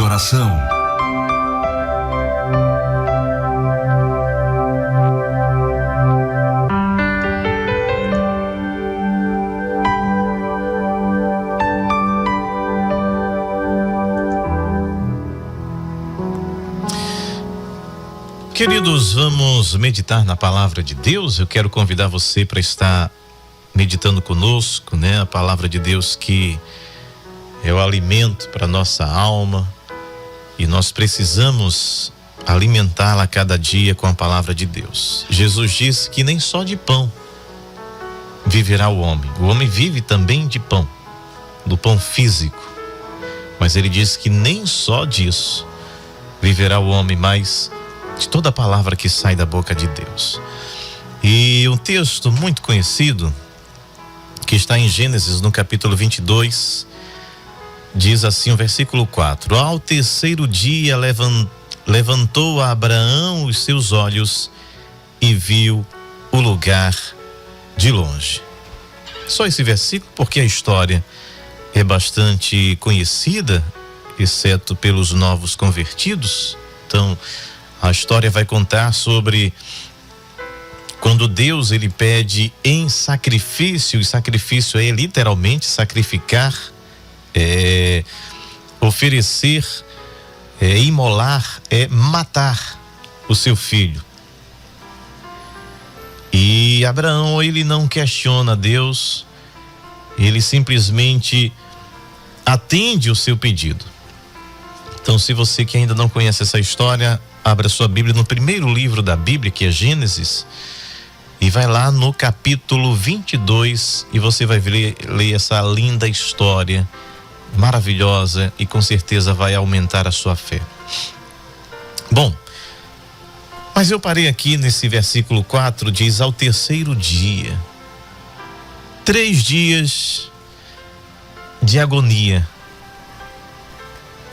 de oração. Queridos, vamos meditar na palavra de Deus. Eu quero convidar você para estar meditando conosco, né? A palavra de Deus que é o alimento para nossa alma e nós precisamos alimentá-la a cada dia com a palavra de Deus. Jesus disse que nem só de pão viverá o homem vive também de pão, do pão físico, mas ele disse que nem só disso viverá o homem, mas de toda a palavra que sai da boca de Deus. E um texto muito conhecido que está em Gênesis, no capítulo 22, diz assim o versículo 4: ao terceiro dia levantou Abraão os seus olhos e viu o lugar de longe. Só esse versículo, porque a história é bastante conhecida, exceto pelos novos convertidos. Então a história vai contar sobre quando Deus ele pede em sacrifício, e sacrifício é literalmente sacrificar, oferecer, imolar, matar o seu filho. E Abraão ele não questiona Deus, ele simplesmente atende o seu pedido. Então, se você que ainda não conhece essa história, abra sua Bíblia no primeiro livro da Bíblia, que é Gênesis, e vai lá no capítulo 22 e você vai ler essa linda história maravilhosa e com certeza vai aumentar a sua fé. Bom, mas eu parei aqui nesse versículo 4, diz ao terceiro dia. 3 dias de agonia,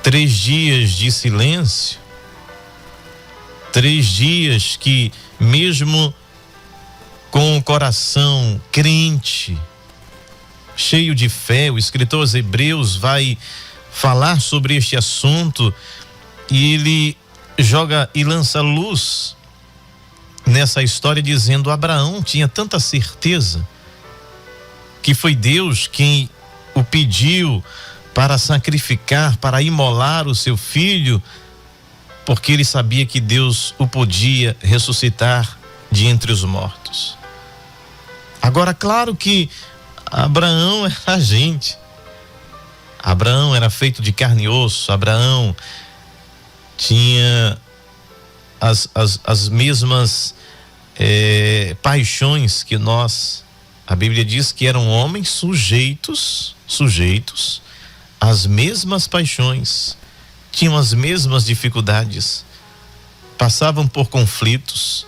3 dias de silêncio, 3 dias que mesmo com o coração crente, cheio de fé, o escritor aos Hebreus vai falar sobre este assunto e ele joga e lança luz nessa história dizendo: Abraão tinha tanta certeza que foi Deus quem o pediu para sacrificar, para imolar o seu filho, porque ele sabia que Deus o podia ressuscitar de entre os mortos. Agora, claro que Abraão era gente. Abraão era feito de carne e osso. Abraão tinha as mesmas paixões que nós. A Bíblia diz que eram homens sujeitos às mesmas paixões, tinham as mesmas dificuldades, passavam por conflitos.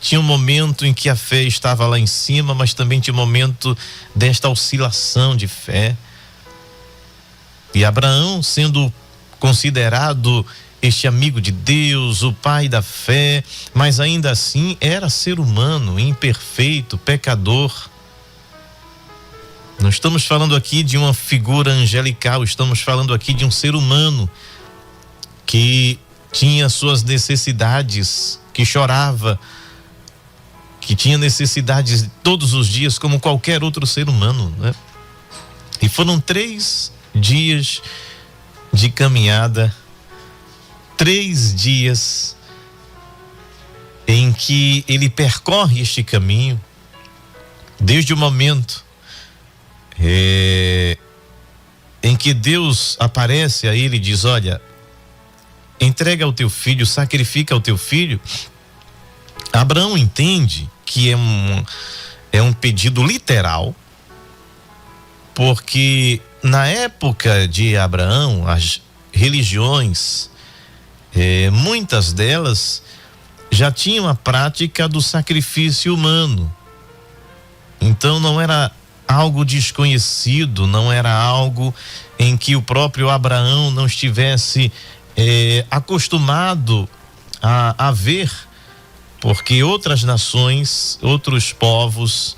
Tinha um momento em que a fé estava lá em cima, mas também tinha um momento desta oscilação de fé. E Abraão, sendo considerado este amigo de Deus, o pai da fé, mas ainda assim era ser humano, imperfeito, pecador. Não estamos falando aqui de uma figura angelical, estamos falando aqui de um ser humano que tinha suas necessidades, que chorava, que tinha necessidades todos os dias como qualquer outro ser humano, né? E foram 3 dias de caminhada, 3 dias em que ele percorre este caminho, desde o momento em que Deus aparece a ele e diz: olha, entrega o teu filho, sacrifica o teu filho. Abraão entende que é um pedido literal, porque na época de Abraão, as religiões, muitas delas já tinham a prática do sacrifício humano. Então não era algo desconhecido, não era algo em que o próprio Abraão não estivesse acostumado a ver, porque outras nações, outros povos,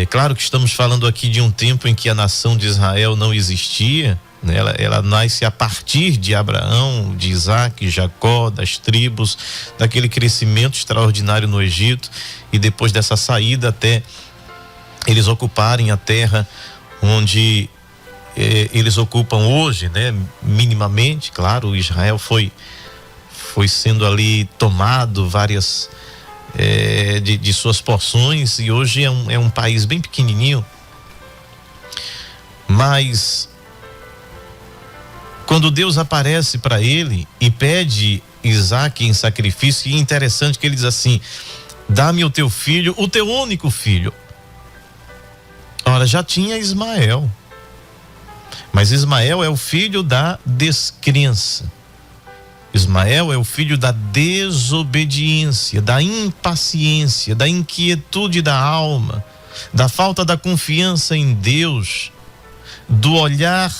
claro que estamos falando aqui de um tempo em que a nação de Israel não existia, né? Ela nasce a partir de Abraão, de Isaac, Jacó, das tribos, daquele crescimento extraordinário no Egito, e depois dessa saída até eles ocuparem a terra onde eles ocupam hoje, né? Minimamente, claro, Israel foi sendo ali tomado várias de suas porções, e hoje é um país bem pequenininho. Mas quando Deus aparece para ele e pede Isaac em sacrifício, e é interessante que ele diz assim: dá-me o teu filho, o teu único filho. Ora, já tinha Ismael, mas Ismael é o filho da descrença. Ismael é o filho da desobediência, da impaciência, da inquietude da alma, da falta da confiança em Deus, do olhar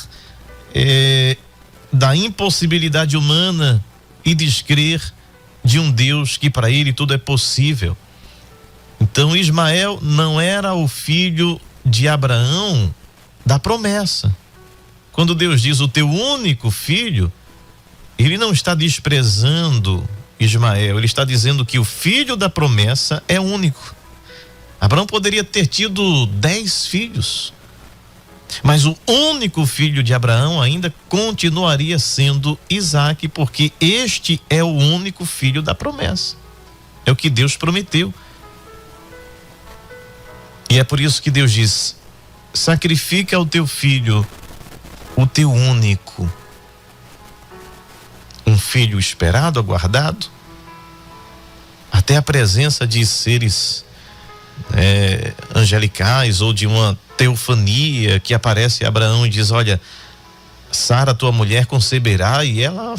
da impossibilidade humana e descrer de um Deus que para ele tudo é possível. Então Ismael não era o filho de Abraão da promessa. Quando Deus diz o teu único filho, ele não está desprezando Ismael, ele está dizendo que o filho da promessa é único. Abraão poderia ter tido 10 filhos, mas o único filho de Abraão ainda continuaria sendo Isaac, porque este é o único filho da promessa. É o que Deus prometeu. E é por isso que Deus diz: sacrifica o teu filho, o teu único. Um filho esperado, aguardado, até a presença de seres angelicais ou de uma teofania que aparece a Abraão e diz: olha, Sara, tua mulher, conceberá, e ela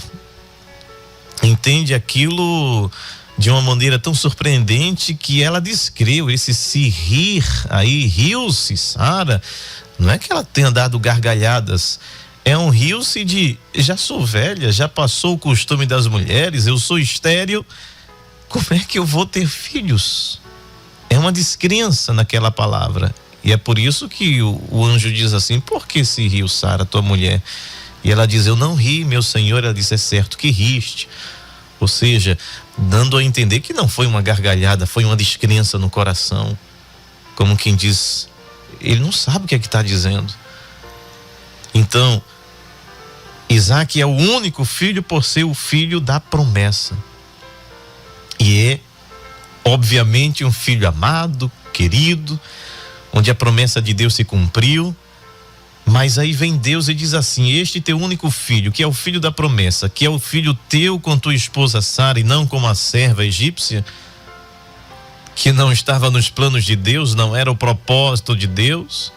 entende aquilo de uma maneira tão surpreendente que ela descreu esse se rir aí, riu-se Sara, não é que ela tenha dado gargalhadas, é um riu-se de: já sou velha, já passou o costume das mulheres, eu sou estéril, como é que eu vou ter filhos? É uma descrença naquela palavra. E é por isso que o anjo diz assim: por que se riu Sara, tua mulher? E ela diz: eu não ri, meu senhor. Ela diz: é certo que riste. Ou seja, dando a entender que não foi uma gargalhada, foi uma descrença no coração. Como quem diz, ele não sabe o que é que está dizendo. Então, Isaac é o único filho por ser o filho da promessa. E é, obviamente, um filho amado, querido, onde a promessa de Deus se cumpriu. Mas aí vem Deus e diz assim: este teu único filho, que é o filho da promessa, que é o filho teu com tua esposa Sara, e não com a serva egípcia, que não estava nos planos de Deus, não era o propósito de Deus.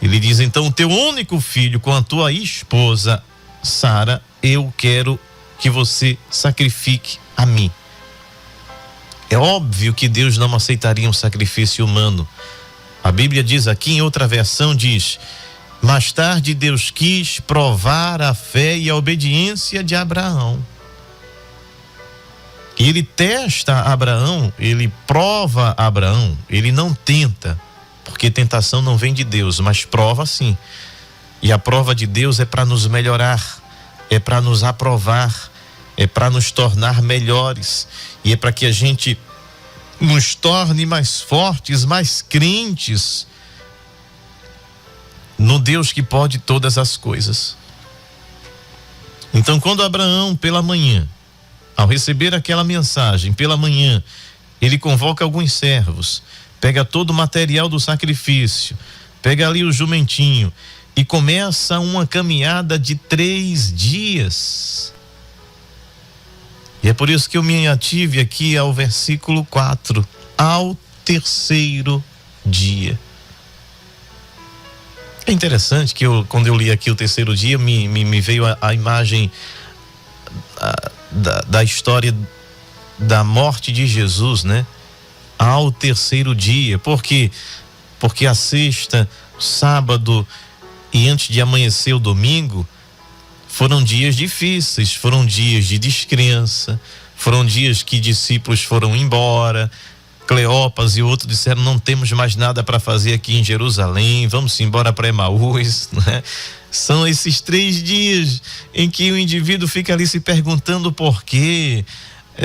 Ele diz então: o teu único filho com a tua esposa Sara, eu quero que você sacrifique a mim. É óbvio que Deus não aceitaria um sacrifício humano. A Bíblia diz aqui, em outra versão diz: mais tarde Deus quis provar a fé e a obediência de Abraão. E ele testa Abraão, ele prova Abraão, ele não tenta, porque tentação não vem de Deus, mas prova sim. E a prova de Deus é para nos melhorar, é para nos aprovar, é para nos tornar melhores, e é para que a gente nos torne mais fortes, mais crentes no Deus que pode todas as coisas. Então, quando Abraão, pela manhã, ao receber aquela mensagem, pela manhã, ele convoca alguns servos, pega todo o material do sacrifício, pega ali o jumentinho e começa uma caminhada de 3 dias. E é por isso que eu me ative aqui ao versículo 4, ao terceiro dia. É interessante que quando eu li aqui o terceiro dia, me veio a imagem da história da morte de Jesus, né? Ao terceiro dia. Por quê? Porque a sexta, sábado e antes de amanhecer o domingo, foram dias difíceis, foram dias de descrença, foram dias que discípulos foram embora, Cleopas e outros disseram: não temos mais nada para fazer aqui em Jerusalém, vamos embora para Emaús, né? São esses 3 dias em que o indivíduo fica ali se perguntando por quê.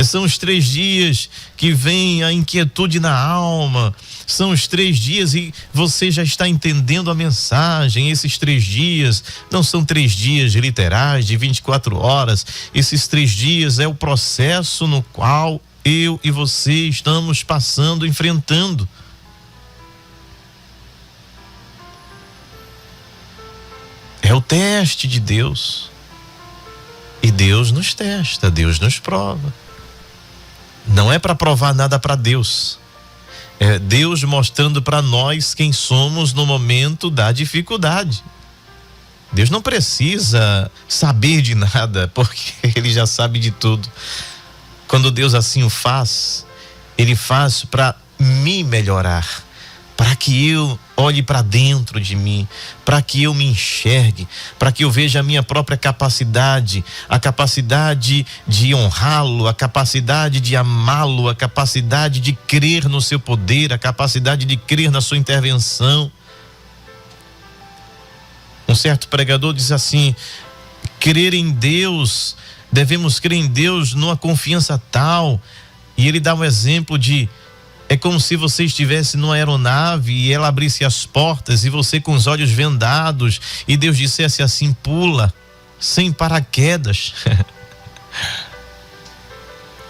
São os 3 dias que vem a inquietude na alma. São os 3 dias e você já está entendendo a mensagem. Esses 3 dias não são 3 dias literais de 24 horas. Esses 3 dias é o processo no qual eu e você estamos passando, enfrentando. É o teste de Deus. E Deus nos testa, Deus nos prova. Não é para provar nada para Deus. É Deus mostrando para nós quem somos no momento da dificuldade. Deus não precisa saber de nada, porque Ele já sabe de tudo. Quando Deus assim o faz, Ele faz para me melhorar, para que eu olhe para dentro de mim, para que eu me enxergue, para que eu veja a minha própria capacidade, a capacidade de honrá-lo, a capacidade de amá-lo, a capacidade de crer no seu poder, a capacidade de crer na sua intervenção. Um certo pregador diz assim: crer em Deus, devemos crer em Deus numa confiança tal, e ele dá um exemplo de: é como se você estivesse numa aeronave e ela abrisse as portas e você com os olhos vendados e Deus dissesse assim: pula, sem paraquedas.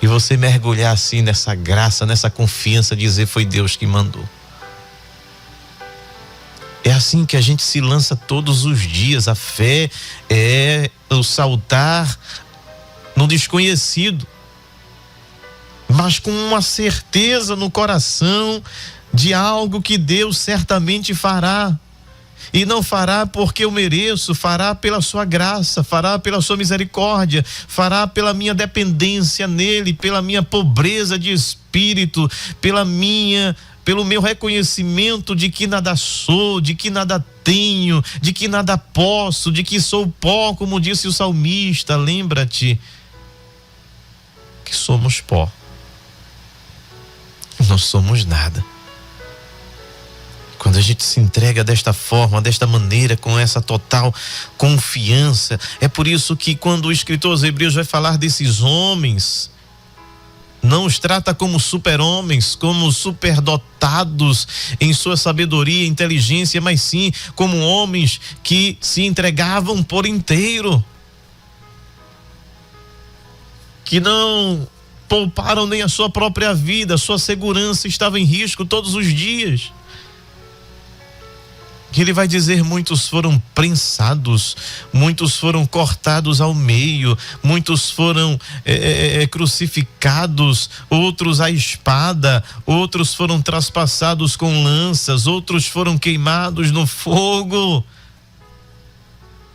E você mergulhar assim nessa graça, nessa confiança, dizer: foi Deus que mandou. É assim que a gente se lança todos os dias. A fé é o saltar no desconhecido, mas com uma certeza no coração de algo que Deus certamente fará. E não fará porque eu mereço, fará pela sua graça, fará pela sua misericórdia, fará pela minha dependência nele, pela minha pobreza de espírito, pelo meu reconhecimento de que nada sou, de que nada tenho, de que nada posso, de que sou pó, como disse o salmista. Lembra-te que somos pó. Não somos nada. Quando a gente se entrega desta forma, desta maneira, com essa total confiança, é por isso que quando o escritor aos Hebreus vai falar desses homens, não os trata como super-homens, como superdotados em sua sabedoria e inteligência, mas sim como homens que se entregavam por inteiro, que não pouparam nem a sua própria vida, a sua segurança estava em risco todos os dias. Que ele vai dizer: muitos foram prensados, muitos foram cortados ao meio, muitos foram crucificados, outros à espada, outros foram traspassados com lanças, outros foram queimados no fogo.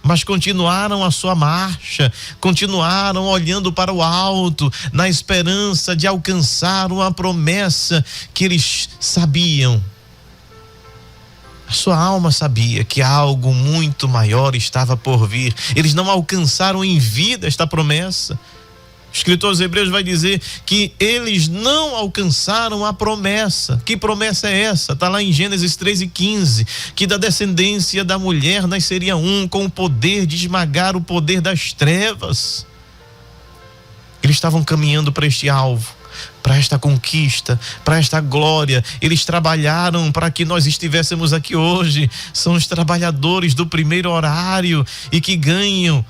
Mas continuaram a sua marcha, continuaram olhando para o alto, na esperança de alcançar uma promessa que eles sabiam. A sua alma sabia que algo muito maior estava por vir. Eles não alcançaram em vida esta promessa. O escritor aos Hebreus vai dizer que eles não alcançaram a promessa. Que promessa é essa? Está lá em Gênesis 3:15, que da descendência da mulher nasceria um com o poder de esmagar o poder das trevas. Eles estavam caminhando para este alvo, para esta conquista, para esta glória. Eles trabalharam para que nós estivéssemos aqui hoje. São os trabalhadores do primeiro horário e que ganham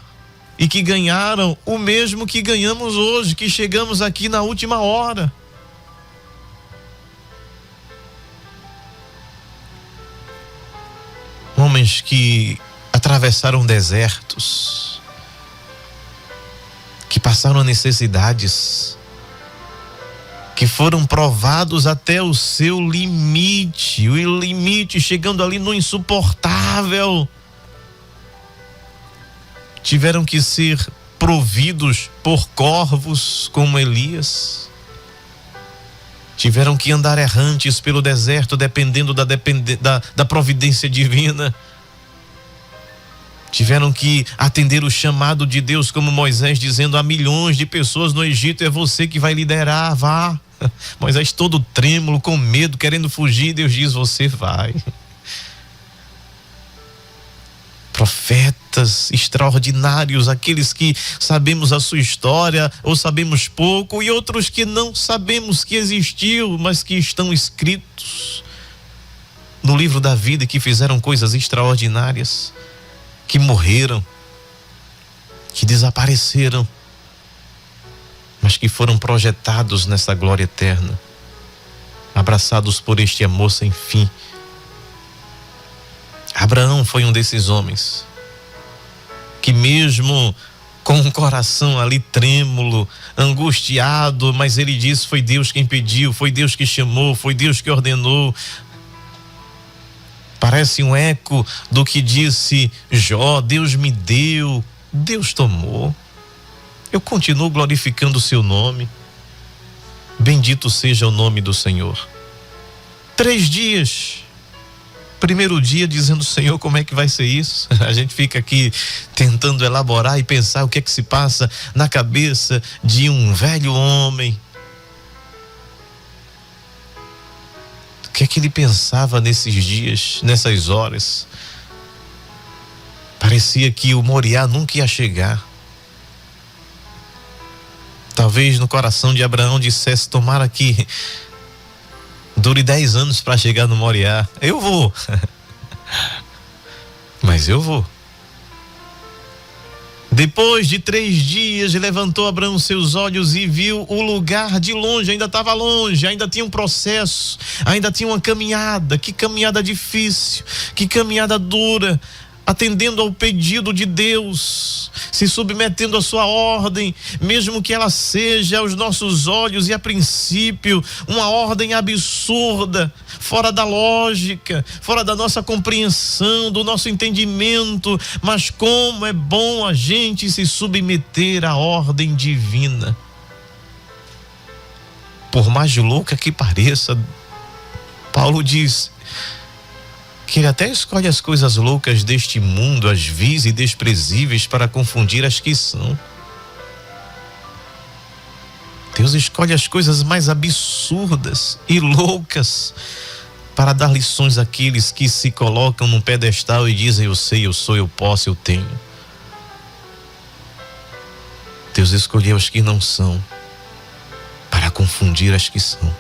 e que ganharam o mesmo que ganhamos hoje, que chegamos aqui na última hora. Homens que atravessaram desertos, que passaram necessidades, que foram provados até o seu limite, o limite chegando ali no insuportável. Tiveram que ser providos por corvos como Elias. Tiveram que andar errantes pelo deserto, dependendo da providência divina. Tiveram que atender o chamado de Deus, como Moisés, dizendo: há milhões de pessoas no Egito, é você que vai liderar, vá, Moisés todo trêmulo, com medo, querendo fugir. Deus diz: você vai. Profetas extraordinários, aqueles que sabemos a sua história ou sabemos pouco, e outros que não sabemos que existiu, mas que estão escritos no livro da vida, que fizeram coisas extraordinárias, que morreram, que desapareceram, mas que foram projetados nessa glória eterna, abraçados por este amor sem fim. Abraão foi um desses homens que, mesmo com o coração ali trêmulo, angustiado, mas ele diz: foi Deus quem pediu, foi Deus que chamou, foi Deus que ordenou. Parece um eco do que disse Jó: Deus me deu, Deus tomou. Eu continuo glorificando o seu nome. Bendito seja o nome do Senhor. 3 dias. Primeiro dia dizendo: Senhor, como é que vai ser isso? A gente fica aqui tentando elaborar e pensar o que é que se passa na cabeça de um velho homem. O que é que ele pensava nesses dias, nessas horas? Parecia que o Moriá nunca ia chegar. Talvez no coração de Abraão dissesse: tomara que dure 10 anos para chegar no Moriá. Eu vou. Mas eu vou. Depois de 3 dias, levantou Abraão seus olhos e viu o lugar de longe. Ainda estava longe, ainda tinha um processo, ainda tinha uma caminhada. Que caminhada difícil, que caminhada dura. Atendendo ao pedido de Deus, se submetendo à sua ordem, mesmo que ela seja aos nossos olhos e a princípio uma ordem absurda, fora da lógica, fora da nossa compreensão, do nosso entendimento, mas como é bom a gente se submeter à ordem divina. Por mais louca que pareça, Paulo diz que ele até escolhe as coisas loucas deste mundo, as vis e desprezíveis, para confundir as que são. Deus escolhe as coisas mais absurdas e loucas para dar lições àqueles que se colocam num pedestal e dizem: eu sei, eu sou, eu posso, eu tenho. Deus escolheu os que não são para confundir as que são.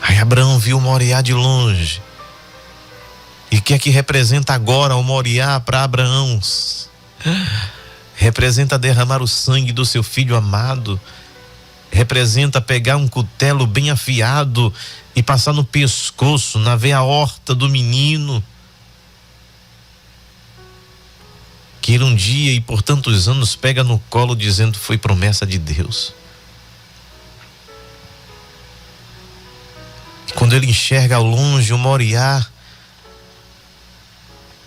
Aí Abraão viu o Moriá de longe. E o que é que representa agora o Moriá para Abraão? Representa derramar o sangue do seu filho amado. Representa pegar um cutelo bem afiado e passar no pescoço, na veia aorta do menino, que ele um dia e por tantos anos pega no colo dizendo: foi promessa de Deus. Quando ele enxerga ao longe o Moriá,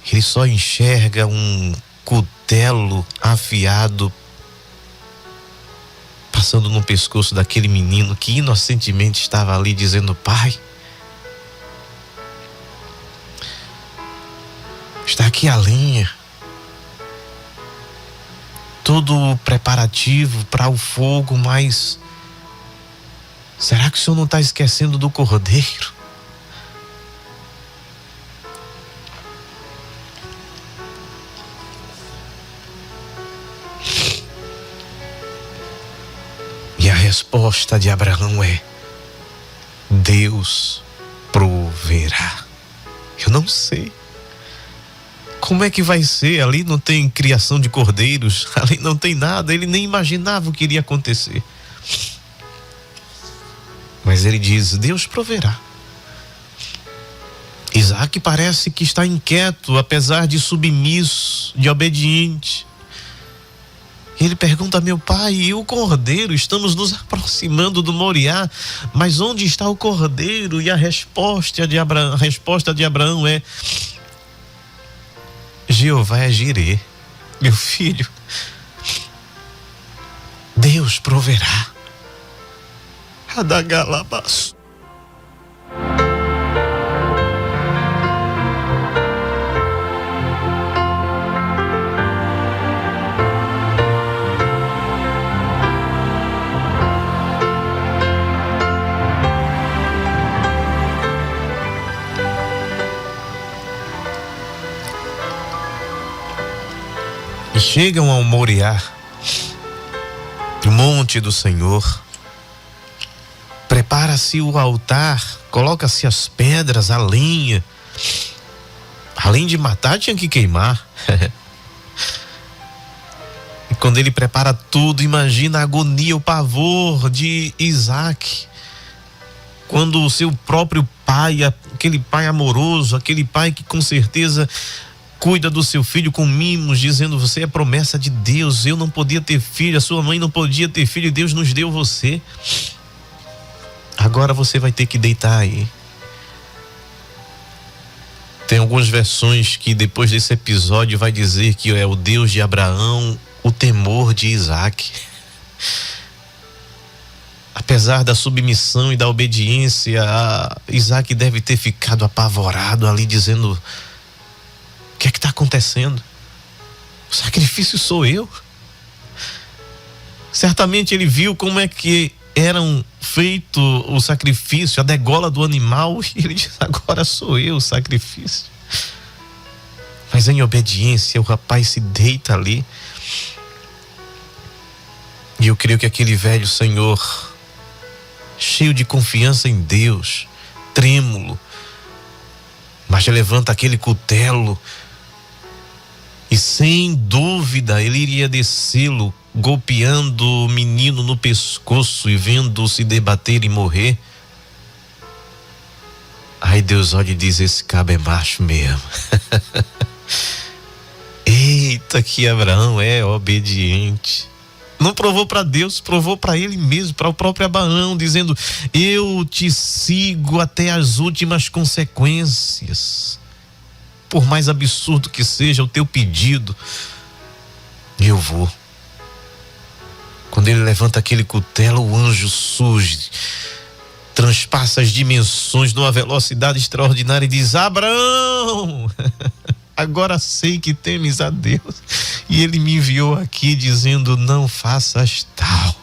ele só enxerga um cutelo afiado passando no pescoço daquele menino que inocentemente estava ali dizendo: pai, está aqui a lenha, todo o preparativo para o fogo, mas será que o senhor não está esquecendo do cordeiro? E a resposta de Abraão é: Deus proverá. Eu não sei como é que vai ser. Ali não tem criação de cordeiros, ali não tem nada. Ele nem imaginava o que iria acontecer. Mas ele diz: Deus proverá. Isaac parece que está inquieto, apesar de submisso, de obediente. Ele pergunta: meu pai, e o cordeiro? Estamos nos aproximando do Moriá, mas onde está o cordeiro? E a resposta de Abraão é: Jeová é Jirê, meu filho. Deus proverá. Adagalabaço. E chegam ao Moriá, o monte do Senhor. Prepara-se o altar, coloca-se as pedras, a lenha. Além de matar, tinha que queimar. E quando ele prepara tudo, imagina a agonia, o pavor de Isaac. Quando o seu próprio pai, aquele pai amoroso, aquele pai que com certeza cuida do seu filho com mimos, dizendo: você é promessa de Deus, eu não podia ter filho, a sua mãe não podia ter filho, e Deus nos deu você. Agora você vai ter que deitar aí. Tem algumas versões que depois desse episódio vai dizer que é o Deus de Abraão, o temor de Isaac. Apesar da submissão e da obediência, Isaac deve ter ficado apavorado ali, dizendo: o que é que está acontecendo? O sacrifício sou eu. Certamente ele viu como é que eram feito o sacrifício, a degola do animal, e ele diz: agora sou eu o sacrifício. Mas em obediência o rapaz se deita ali. E eu creio que aquele velho senhor, cheio de confiança em Deus, trêmulo, mas levanta aquele cutelo e sem dúvida ele iria descê-lo, golpeando o menino no pescoço e vendo-o se debater e morrer. Aí Deus olha e diz: esse cabo é macho mesmo. Eita, que Abraão é obediente. Não provou para Deus, provou para ele mesmo, para o próprio Abraão, dizendo: eu te sigo até as últimas consequências. Por mais absurdo que seja o teu pedido, eu vou. Quando ele levanta aquele cutelo, o anjo surge, transpassa as dimensões numa velocidade extraordinária e diz: Abraão, agora sei que temes a Deus, e ele me enviou aqui dizendo: não faças tal,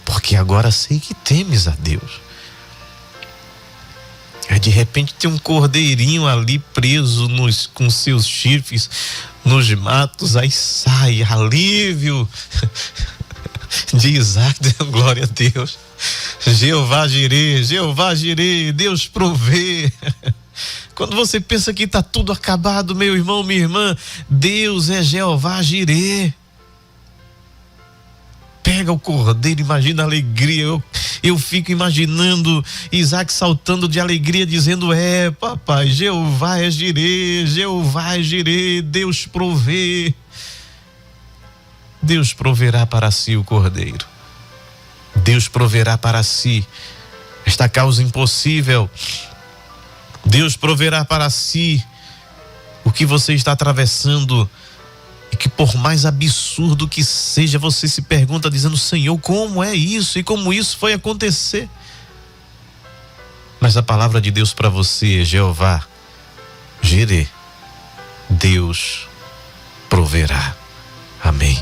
porque agora sei que temes a Deus. Aí de repente tem um cordeirinho ali preso com seus chifres nos matos, aí sai alívio de Isaac, dando glória a Deus. Jeová Jirê, Deus provê. Quando você pensa que está tudo acabado, meu irmão, minha irmã, Deus é Jeová Jirê. Pega o cordeiro, imagina a alegria. Eu fico imaginando Isaac saltando de alegria, dizendo: é, papai, Jeová é Jirê, Deus provê. Deus proverá para si o cordeiro. Deus proverá para si esta causa impossível. Deus proverá para si o que você está atravessando, e que por mais absurdo que seja, você se pergunta dizendo: Senhor, como é isso? E como isso foi acontecer? Mas a palavra de Deus para você é: Jeová Jirê, Deus proverá. Amém.